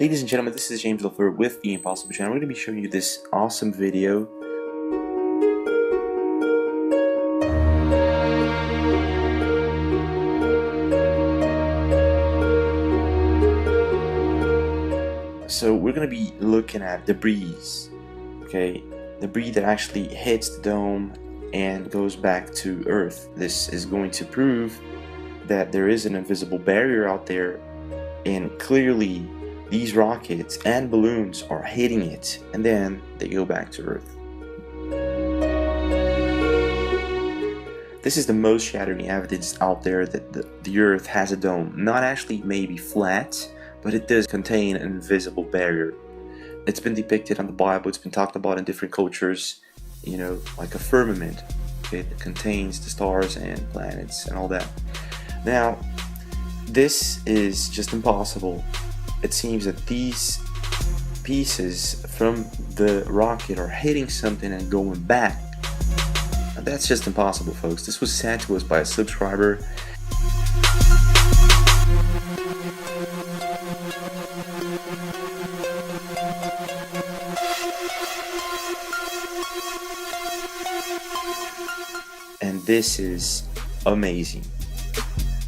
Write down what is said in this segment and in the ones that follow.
Ladies and gentlemen, this is James Lefleur with The Impossible Channel. We're going to be showing you this awesome video. So we're going to be looking at debris, okay? Debris that actually hits the dome and goes back to Earth. This is going to prove that there is an invisible barrier out there, and clearly these rockets and balloons are hitting it, and then they go back to Earth. This is the most shattering evidence out there that the Earth has a dome. Not actually maybe flat, but it does contain an invisible barrier. It's been depicted on the Bible, it's been talked about in different cultures, you know, like a firmament. It contains the stars and planets and all that. Now, this is just impossible. It seems that these pieces from the rocket are hitting something and going back. Now, that's just impossible, folks. This was sent to us by a subscriber. And this is amazing.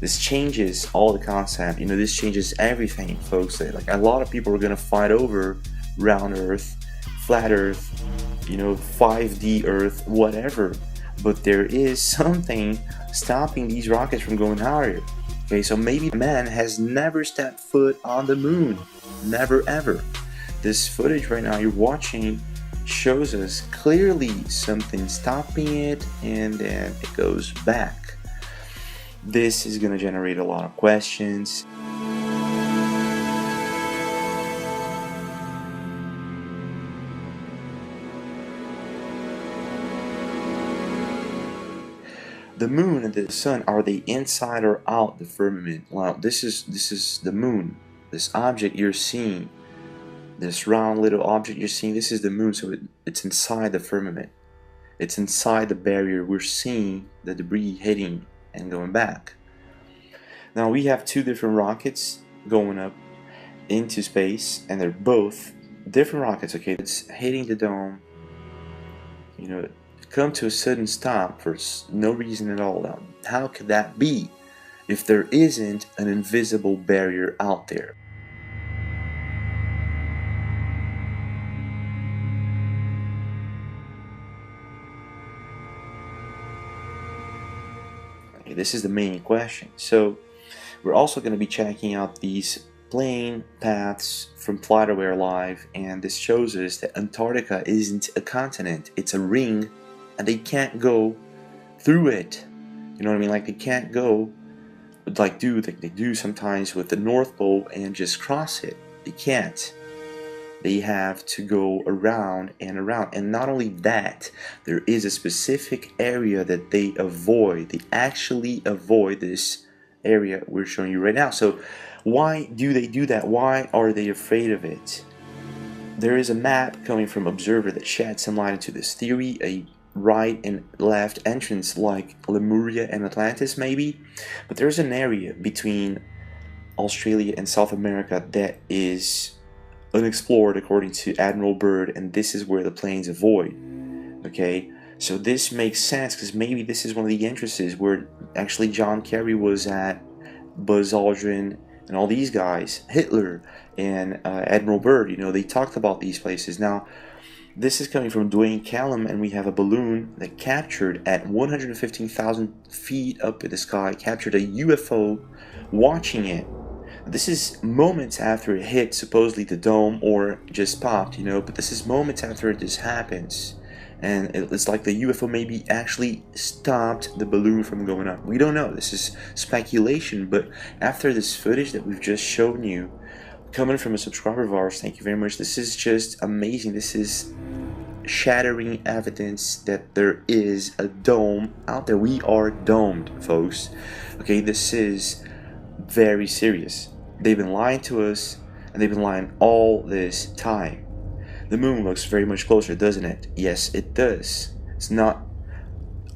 This changes all the concept, you know, this changes everything, folks. Like, a lot of people are gonna fight over round Earth, flat Earth, you know, 5D Earth, whatever. But there is something stopping these rockets from going higher. Okay, so maybe man has never stepped foot on the moon. Never ever. This footage right now you're watching shows us clearly something stopping it, and then it goes back. This is going to generate a lot of questions. The moon and the sun, are they inside or out the firmament? Well, this is the moon. This object you're seeing, this round little object you're seeing, this is the moon. So it's inside the firmament. It's inside the barrier. We're seeing the debris hitting and going back. Now we have two different rockets going up into space, and they're both different rockets. Okay, it's hitting the dome, you know, come to a sudden stop for no reason at all. Now, how could that be if there isn't an invisible barrier out there? This is the main question. So we're also going to be checking out these plane paths from FlightAware Live, and this shows us that Antarctica isn't a continent, it's a ring, and they can't go through it. You know what I mean? Like, they can't go like they do sometimes with the North Pole and just cross it. They can't. They have to go around and around. And not only that, there is a specific area that they avoid. They actually avoid this area we're showing you right now. So why do they do that? Why are they afraid of it? There is a map coming from Observer that sheds some light into this theory. A right and left entrance like Lemuria and Atlantis maybe. But there's an area between Australia and South America that is unexplored according to Admiral Byrd, and this is where the planes avoid. Okay, so this makes sense because maybe this is one of the entrances where actually John Kerry was at, Buzz Aldrin and all these guys, Hitler and Admiral Byrd, you know, they talked about these places. Now this is coming from Dwayne Callum, and we have a balloon that captured at 115,000 feet up in the sky, captured a UFO watching it. This is moments after it hit supposedly the dome, or just popped, you know, but this is moments after this happens. And it's like the UFO maybe actually stopped the balloon from going up. We don't know, this is speculation, but after this footage that we've just shown you, coming from a subscriber of ours, thank you very much, this is just amazing. This is shattering evidence that there is a dome out there. We are domed, folks. Okay, this is very serious. They've been lying to us, and they've been lying all this time. The moon looks very much closer, doesn't it? Yes, it does. It's not,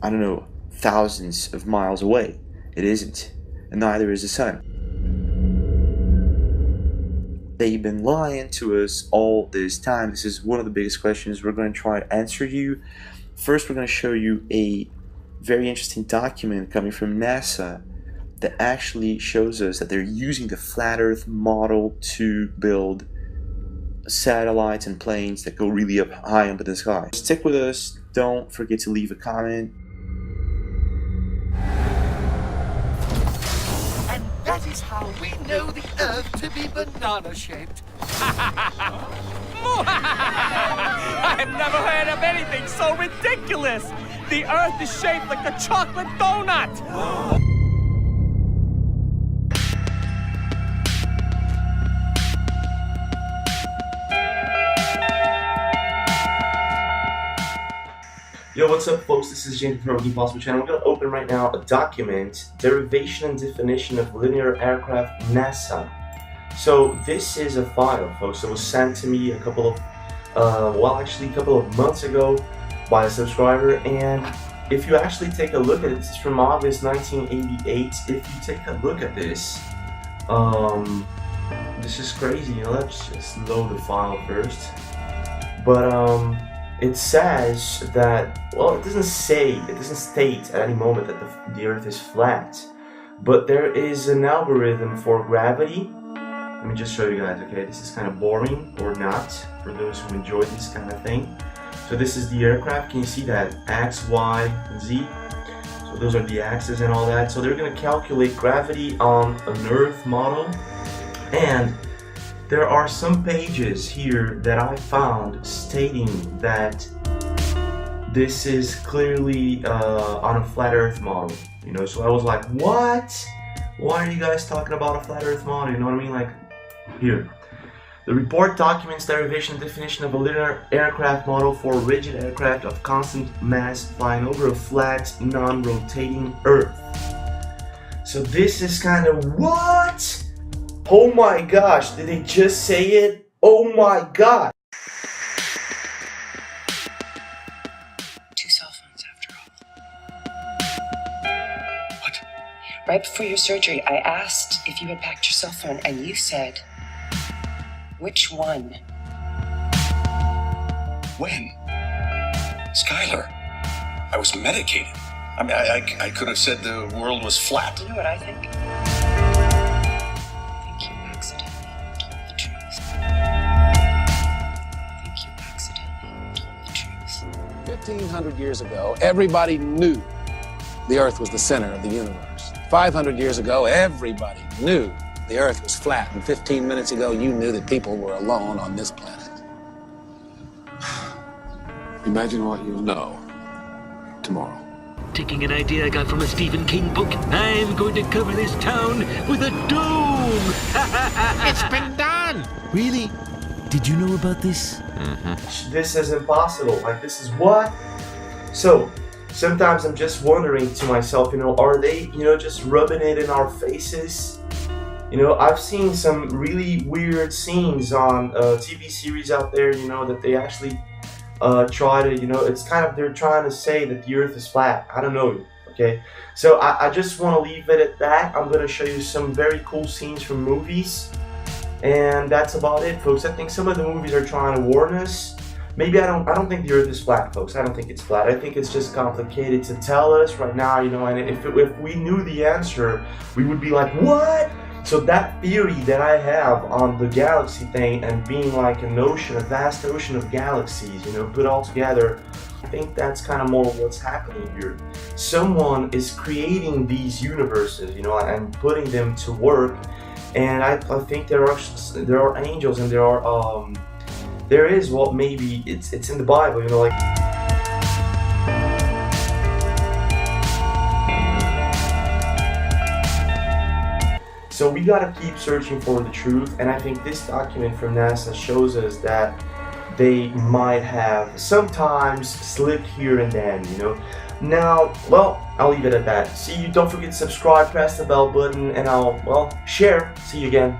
I don't know, thousands of miles away. It isn't. And neither is the sun. they've been lying to us all this time? This is one of the biggest questions we're going to try to answer you. First, we're going to show you a very interesting document coming from NASA that actually shows us that they're using the flat Earth model to build satellites and planes that go really up high up in the sky. Stick with us. Don't forget to leave a comment. And that is how we know the Earth to be banana-shaped. I've never heard of anything so ridiculous! The Earth is shaped like a chocolate donut! Yo, what's up folks, this is James from the Impossible channel. I'm going to open right now a document, Derivation and Definition of Linear Aircraft, NASA. So this is a file, folks, that was sent to me a couple of months ago by a subscriber, and if you actually take a look at it, this is from August 1988. If you take a look at this, this is crazy. Let's just load the file first. But it says that, well, it doesn't state at any moment that the Earth is flat, but there is an algorithm for gravity. Let me just show you guys, okay? This is kind of boring, or not, for those who enjoy this kind of thing. So this is the aircraft. Can you see that? X, Y, and Z. So those are the axes and all that. So they're going to calculate gravity on an Earth model, and there are some pages here that I found stating that this is clearly on a flat Earth model, you know. So I was like, what? Why are you guys talking about a flat Earth model? You know what I mean? Like, here. The report documents derivation and definition of a linear aircraft model for a rigid aircraft of constant mass flying over a flat, non-rotating Earth. So this is kind of what? Oh my gosh, did they just say it? Oh my god! Two cell phones after all. What? Right before your surgery, I asked if you had packed your cell phone, and you said, which one? When? Skylar, I was medicated. I mean, I could have said the world was flat. You know what I think? I think you accidentally told the truth. I think you accidentally told the truth. 1,500 years ago, everybody knew the Earth was the center of the universe. 500 years ago, everybody knew the Earth was flat. And 15 minutes ago, you knew that people were alone on this planet. Imagine what you'll know tomorrow. Taking an idea I got from a Stephen King book, I'm going to cover this town with a dome! It's been done! Really? Did you know about this? This is impossible. Like, this is what? So, sometimes I'm just wondering to myself, you know, are they, you know, just rubbing it in our faces? You know, I've seen some really weird scenes on TV series out there, you know, that they actually try to, you know, it's kind of, they're trying to say that the Earth is flat. I don't know, okay? So I just want to leave it at that. I'm going to show you some very cool scenes from movies, and that's about it, folks. I think some of the movies are trying to warn us. Maybe I don't think the Earth is flat, folks. I don't think it's flat. I think it's just complicated to tell us right now, you know, and if we knew the answer, we would be like, what? So that theory that I have on the galaxy thing and being like an ocean, a vast ocean of galaxies, you know, put all together, I think that's kind of more what's happening here. Someone is creating these universes, you know, and putting them to work, and I think there are angels, and there is, well, maybe it's in the Bible, you know, like. So we gotta keep searching for the truth, and I think this document from NASA shows us that they might have sometimes slipped here and then, you know. Now, well, I'll leave it at that. See you, don't forget to subscribe, press the bell button, and I'll, well, share. See you again.